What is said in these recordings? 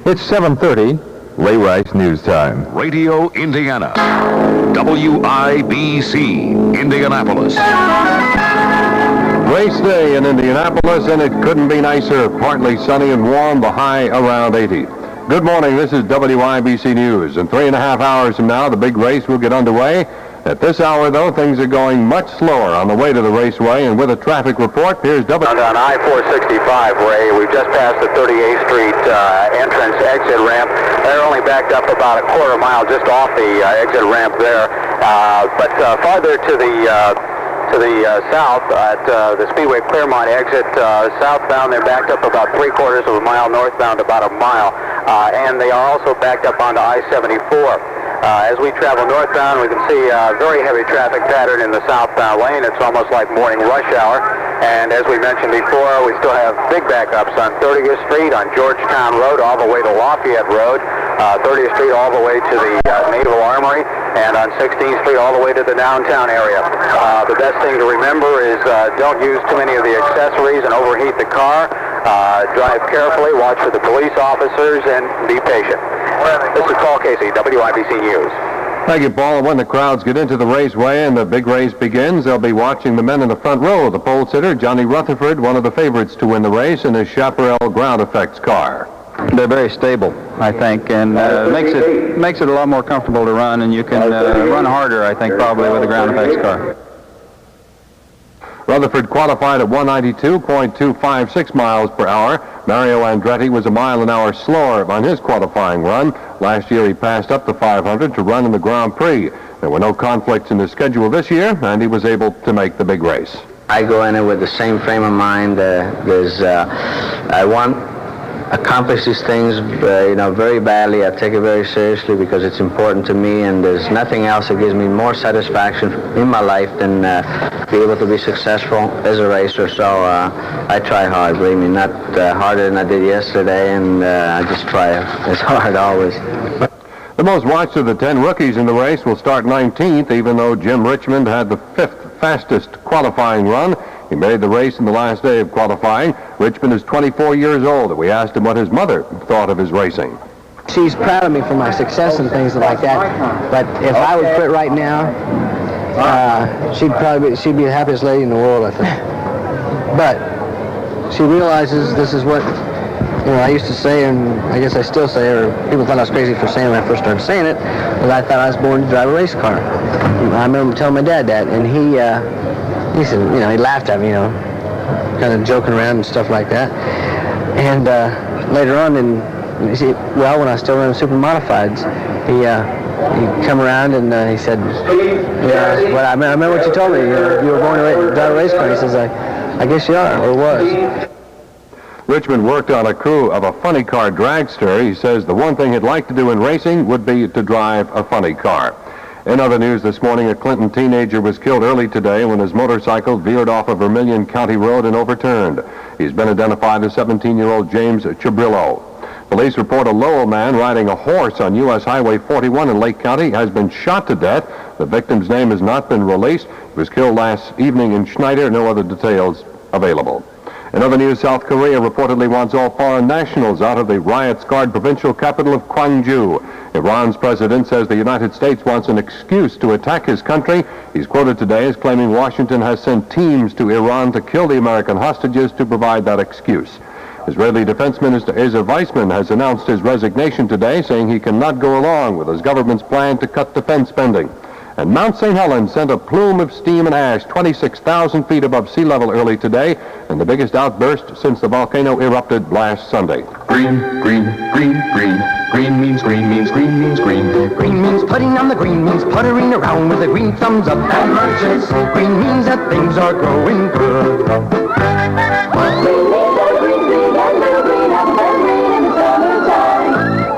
It's 7:30, Ray Rice News Time. Radio Indiana, WIBC, Indianapolis. Race day in Indianapolis, and it couldn't be nicer. Partly sunny and warm, the high around 80. Good morning, this is WIBC News. In 3.5 hours from now, the big race will get underway. At this hour, though, things are going much slower on the way to the raceway, and with a traffic report, here's On I-465, Ray, we've just passed the 38th Street entrance exit ramp. They're only backed up about a quarter mile just off the exit ramp there. But farther to the south at the Speedway Claremont exit, southbound they're backed up about 3/4 of a mile, northbound about a mile, and they are also backed up onto I-74. As we travel northbound, we can see a very heavy traffic pattern in the southbound lane. It's almost like morning rush hour. And as we mentioned before, we still have big backups on 30th Street, on Georgetown Road, all the way to Lafayette Road, 30th Street all the way to the Naval Armory, and on 16th Street all the way to the downtown area. The best thing to remember is don't use too many of the accessories and overheat the car. Drive carefully, watch for the police officers, and be patient. This is Paul Casey, WIBC News. Thank you, Paul. And when the crowds get into the raceway and the big race begins, they'll be watching the men in the front row. The pole sitter, Johnny Rutherford, one of the favorites to win the race in his Chaparral ground effects car. They're very stable, I think, and makes it a lot more comfortable to run, and you can run harder, I think, probably with a ground effects car. Rutherford qualified at 192.256 miles per hour. Mario Andretti was a mile an hour slower on his qualifying run. Last year he passed up the 500 to run in the Grand Prix. There were no conflicts in the schedule this year, and he was able to make the big race. I go in it with the same frame of mind. I want accomplish these things, very badly. I take it very seriously because it's important to me, and there's nothing else that gives me more satisfaction in my life than be able to be successful as a racer. So I try hard, believe me, not harder than I did yesterday, and I just try as hard always. The most watched of the 10 rookies in the race will start 19th, even though Jim Richmond had the 5th fastest qualifying run. He made the race in the last day of qualifying. Richmond is 24 years old, and we asked him what his mother thought of his racing. She's proud of me for my success and things like that. But if I would quit right now, she'd be the happiest lady in the world, I think. But she realizes this is what I used to say, and I guess I still say, or people thought I was crazy for saying when I first started saying it, but I thought I was born to drive a race car. I remember telling my dad that, and he said, he laughed at me, kind of joking around and stuff like that. And later on, when I was still running super modifieds, he come around and he said, I remember what you told me. You were born to drive a race car. He says, I guess you are, or was. Richmond worked on a crew of a funny car dragster. He says the one thing he'd like to do in racing would be to drive a funny car. In other news this morning, a Clinton teenager was killed early today when his motorcycle veered off a Vermilion County road and overturned. He's been identified as 17-year-old James Chibrillo. Police report a Lowell man riding a horse on U.S. Highway 41 in Lake County has been shot to death. The victim's name has not been released. He was killed last evening in Schneider. No other details available. In other news, South Korea reportedly wants all foreign nationals out of the riot-scarred provincial capital of Gwangju. Iran's president says the United States wants an excuse to attack his country. He's quoted today as claiming Washington has sent teams to Iran to kill the American hostages to provide that excuse. Israeli Defense Minister Ezer Weizman has announced his resignation today, saying he cannot go along with his government's plan to cut defense spending. And Mount St. Helens sent a plume of steam and ash 26,000 feet above sea level early today, and the biggest outburst since the volcano erupted last Sunday. Green, green, green, green. Green means green means green means green. Green means putting on the green means puttering around with a green thumbs up and merchants. Green means that things are growing good.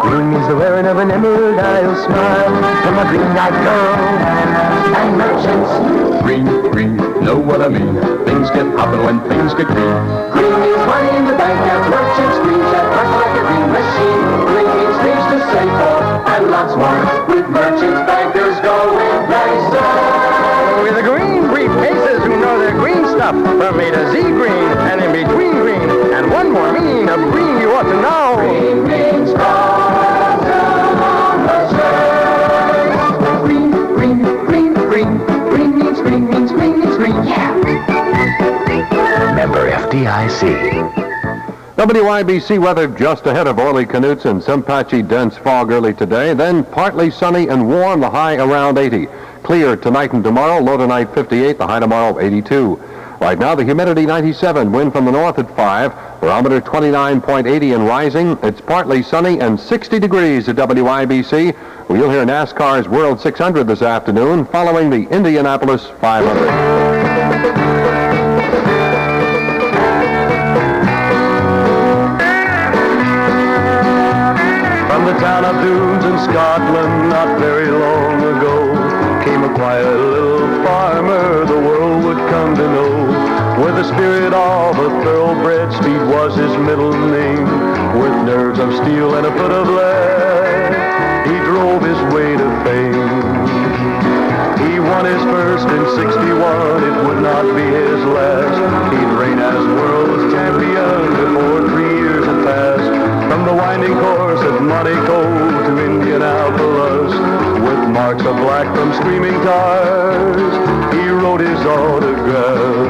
Green means the wearing of an emerald isle smile from a green-eyed girl and merchants. Green, green, know what I mean. Things get poppin' when things get green. Green means money in the bank and merchants. Green that work like a green machine. Green means things to save for and lots more. With merchants, bankers going places. With the green briefcases who know their green stuff from A to Z green and in between green. And one more meaning of green you ought to know. Green means gold. Member FDIC. WIBC weather just ahead of Orly Knutson and some patchy dense fog early today, then partly sunny and warm, the high around 80. Clear tonight and tomorrow, low tonight 58, the high tomorrow 82. Right now the humidity 97, wind from the north at 5, barometer 29.80 and rising. It's partly sunny and 60 degrees at WIBC. Well, you'll hear NASCAR's World 600 this afternoon following the Indianapolis 500. From the town of Dunes in Scotland, not very long ago, came a quiet little farmer the world would come to know. With the spirit of a thoroughbred, speed was his middle name. With nerves of steel and a foot of lead, he drove his way to fame. He won his first in 61, it would not be his last. He'd reign as world's champion before 3 years had passed. From the winding course at Monaco to Indianapolis, with marks of black from screaming tires, he wrote his autograph.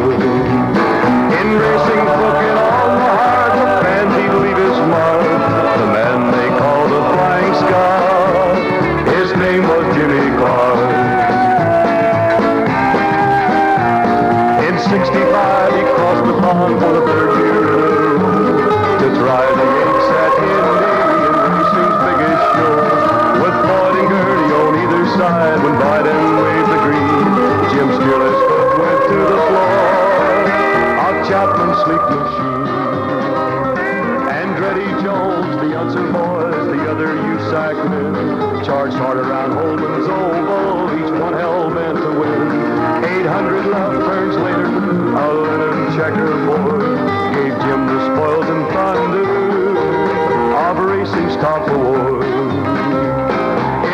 In racing, broken on the heart of fans, he'd leave his mark. The man they called the Flying Scot, his name was Jimmy Clark. In 65, he crossed the pond for the third year in a row to try the Yanks at Indian racing's biggest show. With Floyd and Gertie on either side, when Biden waved the green, Jim's fearless foot went to the floor of Chapman's sleek machine. Andretti Jones, the Hudson boys, the other USAC men, charged hard around Holman's oval, each one hell-bent to win. 800 left turns later, a linen checkerboard gave Jim the spoils and thunder of racing's top award.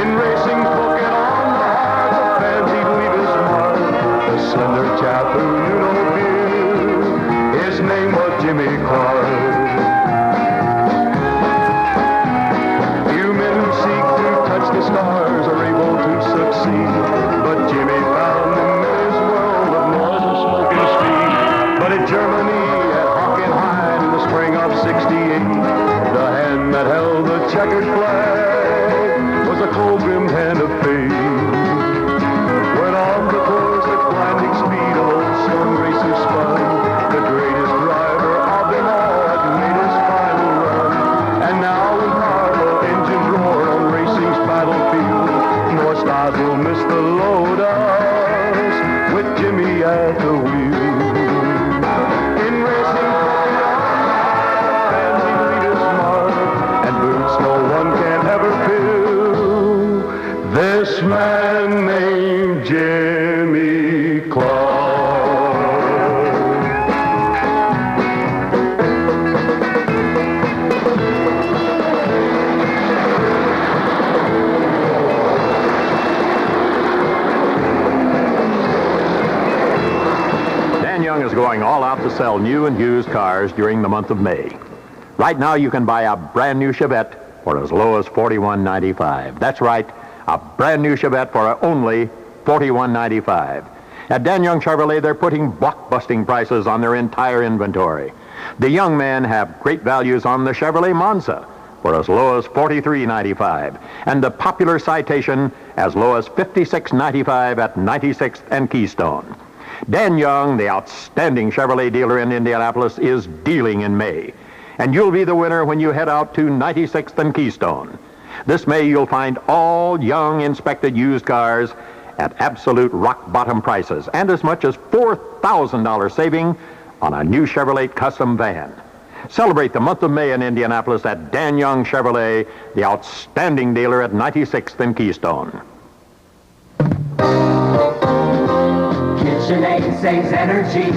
In racing, poking on the hearts of fans, he'd leave his mark. The slender chap who knew no fear, his name was Jimmy Clark. Few men who seek to touch the stars are able to succeed, but Jimmy found them in his world of noise and smoke and speed. But in Germany, at Hockenheim in the spring of 68, the hand that held the checkered flag was a cold-grimmed hand of fate. When off the course at blinding speed, an old stone racer spun, the greatest driver of them all had made his final run. And now when powerful engines roar on racing's battlefield, more stars will miss the Lotus with Jimmy at the wheel. In racing, fans, he'd leave his mark, and boots no one can ever fill. This man named Jimmy Clark. Dan Young is going all out to sell new and used cars during the month of May. Right now you can buy a brand new Chevette for as low as $41.95. That's right, a brand new Chevette for only $41.95. At Dan Young Chevrolet, they're putting blockbusting prices on their entire inventory. The young men have great values on the Chevrolet Monza for as low as $43.95, and the popular Citation as low as $56.95 at 96th and Keystone. Dan Young, the outstanding Chevrolet dealer in Indianapolis, is dealing in May. And you'll be the winner when you head out to 96th and Keystone. This May, you'll find all Young inspected used cars at absolute rock-bottom prices and as much as $4,000 saving on a new Chevrolet custom van. Celebrate the month of May in Indianapolis at Dan Young Chevrolet, the outstanding dealer at 96th and Keystone. KitchenAid saves energy,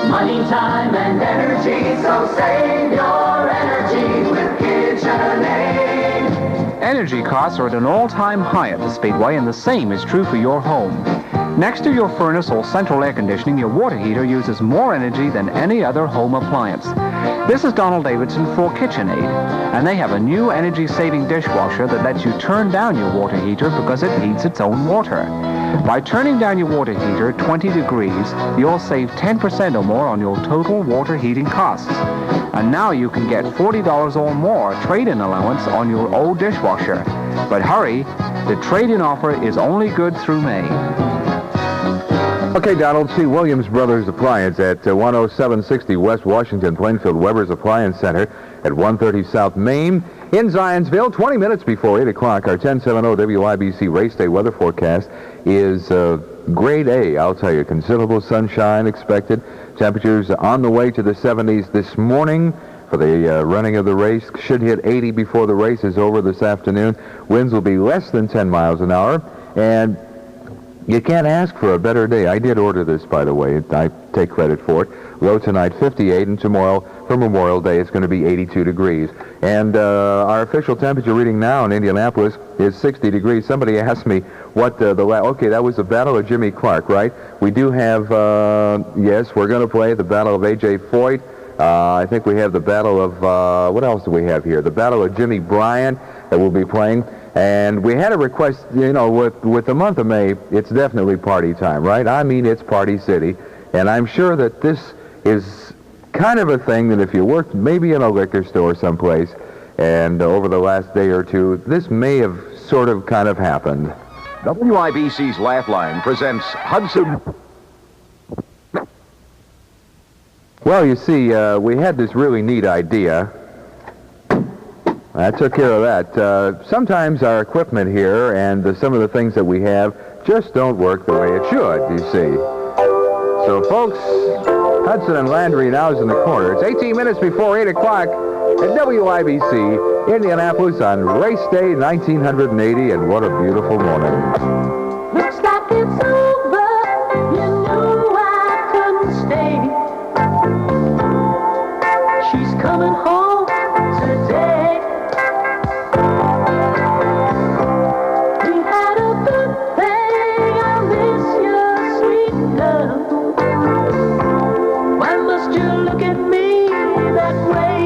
money, time, and energy. So save your energy with KitchenAid. Energy costs are at an all-time high at the Speedway, and the same is true for your home. Next to your furnace or central air conditioning, your water heater uses more energy than any other home appliance. This is Donald Davidson for KitchenAid, and they have a new energy-saving dishwasher that lets you turn down your water heater because it heats its own water. By turning down your water heater 20 degrees, you'll save 10% or more on your total water heating costs. And now you can get $40 or more trade-in allowance on your old dishwasher. But hurry, the trade-in offer is only good through May. Okay, Donald, see Williams Brothers Appliance at 10760 West Washington, Plainfield, Weber's Appliance Center at 130 South Main in Zionsville. 20 minutes before 8 o'clock, our 1070 WIBC race day weather forecast is grade A. I'll tell you, considerable sunshine expected. Temperatures on the way to the 70s this morning for the running of the race. Should hit 80 before the race is over this afternoon. Winds will be less than 10 miles an hour, and you can't ask for a better day. I did order this, by the way. I take credit for it. Low tonight, 58, and tomorrow, for Memorial Day, it's going to be 82 degrees. And our official temperature reading now in Indianapolis is 60 degrees. Somebody asked me what okay, that was the Battle of Jimmy Clark, right? We do have, yes, we're going to play the Battle of A.J. Foyt. I think we have the Battle of, what else do we have here? The Battle of Jimmy Bryant that we'll be playing. And we had a request, you know, with the month of May, it's definitely party time, right? I mean, it's Party City. And I'm sure that this is kind of a thing that if you worked maybe in a liquor store someplace and over the last day or two, this may have sort of kind of happened. WIBC's Laugh Line presents Hudson. Well, you see, we had this really neat idea. I took care of that. Sometimes our equipment here and some of the things that we have just don't work the way it should, you see. So, folks, Hudson and Landry now is in the corner. It's 18 minutes before 8 o'clock at WIBC, Indianapolis on Race Day 1980, and what a beautiful morning. Looks like it's over. You knew I couldn't stay. She's coming home today. We had a good thing. I miss your sweet love. Why must you look at me that way?